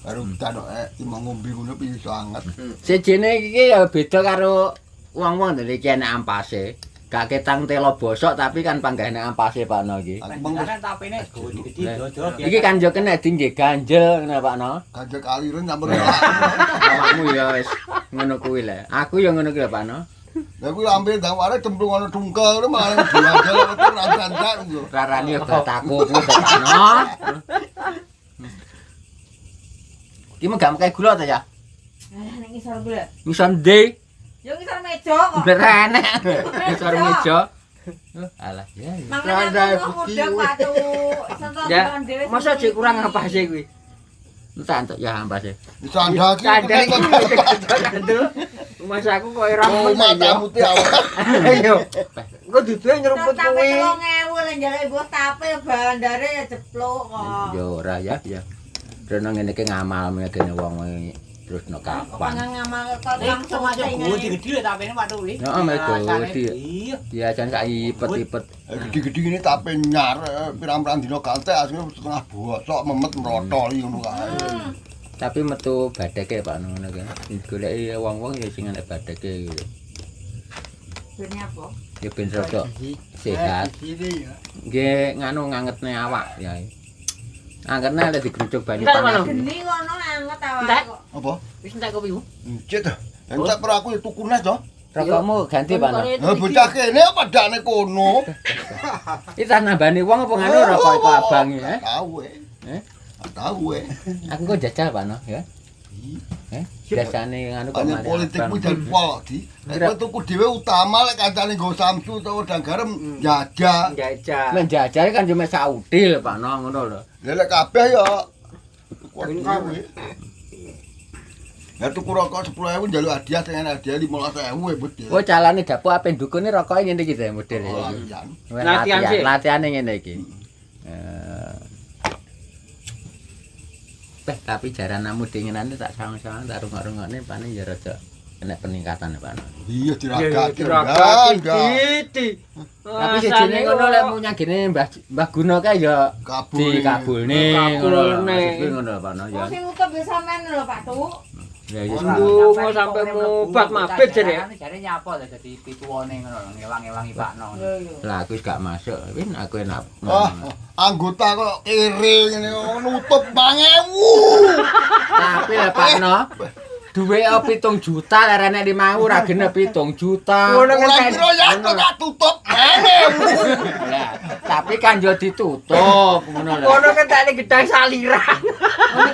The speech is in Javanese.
Baru udan kok timbang ngombe ngono piye iso anget. Sejene iki ya beda karo wong-wong ndek iki enek ampase. Gak ketang telo bosok tapi kan panggahane ampase Pakno iki. Kan tapene gede dodo. Iki kan yo kena dinggih ganjel ngene Pakno. Ganjel kaliren nyampur. Awakmu ya wis ngono kuwi le. Aku ya ngono kuwi lho Pakno. Lah kuwi ambil ndang arek cemplung ana dungkel ngono malah ganjel itu randan lho. Rarane yo bataku kuwi Pakno. Iki mung gak mekake gula ta ya? Nek ngisor gula. Misal ndi? Yo ngisor meja kok. Berenek. Misal meja. Alah ya. Mangan mudeng watu. Ya, masa jek kurang ampase kuwi. Entuk ya ampase. Iso andaki. Kandel. Mas aku kok ora matamu te awak. Ayo. Engko duduhe nyeruput kuwi. 3000 lek njaluk ibu tape bandare jeplok kok. Ya ora ya, ya. Rene ngene iki ngamal ngene wong terus no kapan. Ngamal kok langsung Macam gede tapene watu kuwi. Heeh, gede. Ya jan sak ipet-ipet. Gede-gede ngene tape nyar pirang-pirang dina gantek asline setengah bosok memet merotoli ngono kae. Tapi metu badheke Pak ngono ki. Goleki wong-wong ya sing enek badheke gitu. Bene apa? Ya ben rada sehat. Nggih nganu ngangetne awak ya. Angkene lek digrucuk banyu panas. Geni ngono anget awak kok. Apa? Wis entek kopimu. Encet. Entek per aku ya tuku nes to. Rokokmu ganti Pak. Ha bocah kene padane kono. Iki tak nambani wong apa nganu rokok iku abang ya? Tahu Tahu Aku kok jajal Pak no ya. Biasane nganu kok Banyak politikmu jan pol di. Nek tuku dhewe utama lek kancane nggo Samsu utawa udang garam jajah. Jajal. Men jajal kan cuma saudil Pak no ngono lho. Lek kabeh ya kuwi. Ya tuku rokok 10.000 njaluk hadiah dengan hadiah 15.000 hebet ya. Oh calane dapur ape ndukune rokoke ngene iki ta model ya. Latihane ngene iki. Tapi jaranmu dinginane tak sawang-sawang tak rungok-rungokne paling ya rada enek peningkatan Pak. Iya diragake. Tapi sejene ngono lek mau nyagene Mbah Guna kae ya dikabulne ngono. Maksudku ngono Pak ya. Sing utep ya sampean lho Pak Tuk. Ya wis Ndonga sampe mubat mabit jare. Jare nyapa ta dadi pituwone ngono lho ngewangi-wangi Pakno. lah aku wis gak masuk. Wis aku enak. Anggota kok kere ngene nutup 5.000. Tapi lah Pakno. Duwe 7 juta larane 5.000 ora genep 7 juta. Ngono kira ya tak tutup 5.000. Lah, tapi kan yo ditutup ngono lho. Ngono kan tak gedang saliran. Ini kan